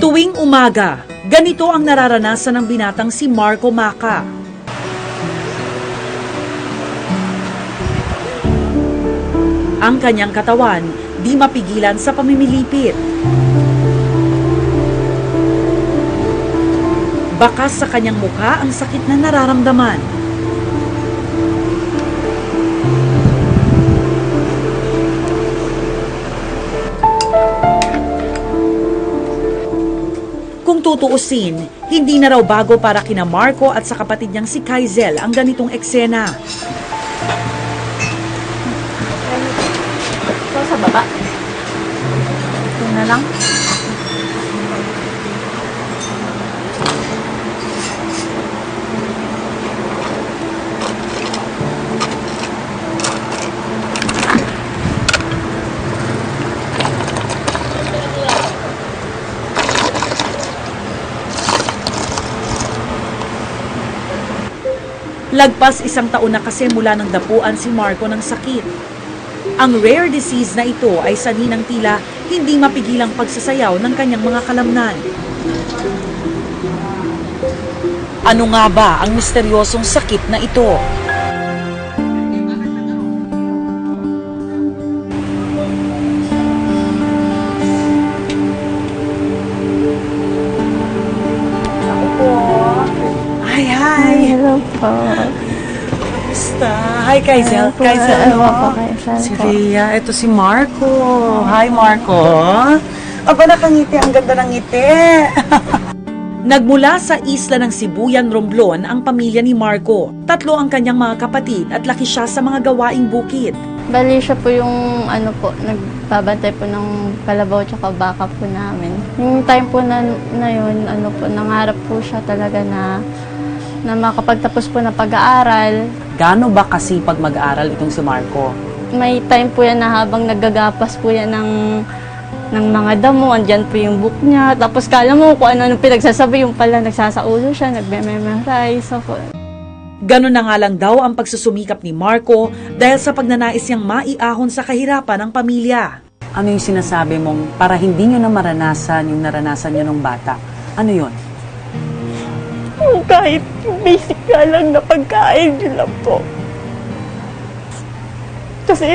Tuwing umaga, ganito ang nararanasan ng binatang si Marco Maca. Ang kanyang katawan di mapigilan sa pamimilipit. Bakas sa kanyang mukha ang sakit na nararamdaman. Kung tutuusin, hindi na raw bago para kina Marco at sa kapatid niyang si Kaizel ang ganitong eksena. Ito sa baba. Ito na lang. Lagpas isang taon na kasi mula nang dapuan si Marco ng sakit. Ang rare disease na ito ay sanhi ng tila hindi mapigilang pagsasayaw ng kanyang mga kalamnan. Ano nga ba ang misteryosong sakit na ito? Ako po. Hi, hi! Hello po. Kamusta? Hi, Kaizel. Kaizel, Hello po, Kaizel Si po. Rhea, ito si Marco. Hi, Marco. Aba, nakangiti. Ang ganda ng ngiti. Nagmula sa isla ng Sibuyan, Romblon ang pamilya ni Marco. 3 ang kanyang mga kapatid at laki siya sa mga gawaing bukid. Bali siya po yung nagbabantay po ng kalabaw tsaka baka po namin. Yung time po na yun, nangarap po siya talaga na makapagtapos po na pag-aaral. Gaano ba kasipag mag-aral itong si Marco? May time po yan na habang naggagapas po yan ng mga damo, andyan po yung book niya. Tapos kala mo kung ano pinagsasabi, yung pala nagsasaulo siya, nagme-memorize. So, Ganon na nga lang daw ang pagsusumikap ni Marco dahil sa pagnanais niyang maiahon sa kahirapan ng pamilya. Ano yung sinasabi mong para hindi niyo na maranasan yung naranasan niyo nung bata? Ano yun? kahit basic nga lang na pagkain, yun lang po. Kasi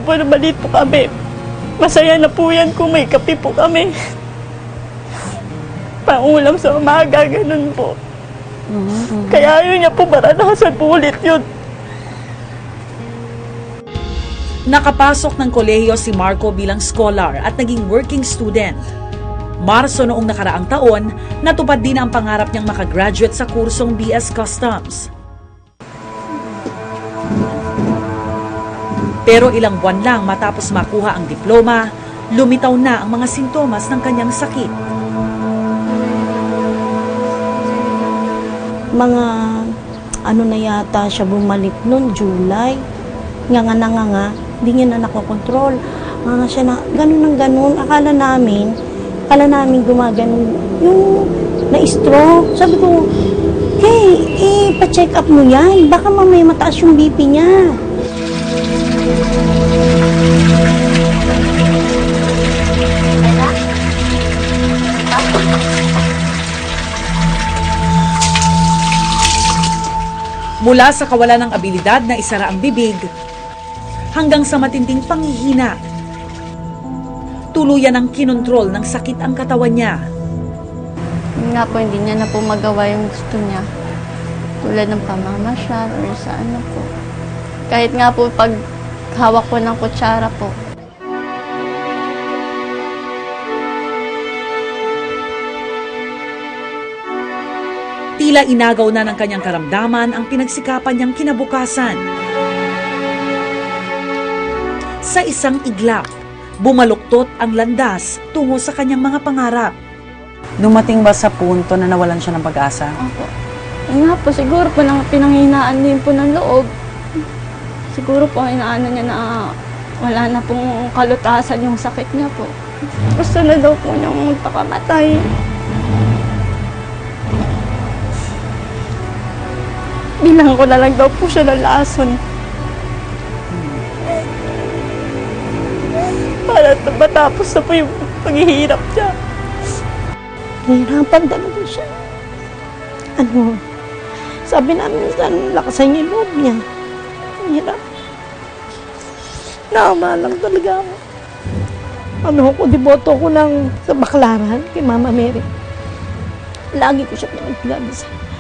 maliit po kami. Masaya na po yan kung may kape po kami. Pangulam sa umaga, ganun po. Kaya ayaw niya po maranasan po ulit yun. Nakapasok ng kolehiyo si Marco bilang scholar at naging working student. Marso noong nakaraang taon, natupad din ang pangarap niyang makagraduate sa kursong BS Customs. Pero ilang buwan lang matapos makuha ang diploma, lumitaw na ang mga sintomas ng kanyang sakit. Mga na yata siya bumalik noon, July. Nga, hindi niya na nakokontrol. Nga siya na, ganun. Akala namin gumaganon yung na-stroke. Sabi ko, hey, pa-check up mo yan. Baka mamaya mataas yung BP niya. Mula sa kawalan ng abilidad na isara ang bibig, hanggang sa matinding panghihina, tuluyan ang kinontrol ng sakit ang katawan niya. Yun nga po, hindi niya na po magawa yung gusto niya. Tulad ng pamamasyal or sa po. Kahit nga po pag hawak ko ng kutsara po. Tila inagaw na ng kanyang karamdaman ang pinagsikapan niyang kinabukasan. Sa isang iglap, bumaluktot ang landas tungo sa kanyang mga pangarap. Dumating ba sa punto na nawalan siya ng pag-asa? Opo. Yun nga po, siguro po pinanghinaan din po ng loob. Siguro po inaano niya na wala na pong kalutasan yung sakit niya po. Gusto na daw po niyang magpakamatay. Bilang ko na lang daw po siya ng lason. Para matapos na po yung paghihirap niya. Nahirapan talaga siya. Ano, sabi namin minsan, lakasan niya yung loob niya. Ang hirap. Naama lang talaga ako. Ano ko, deboto ko ng sa baklaran kay Mama Mary. Lagi ko siya pinagagasan.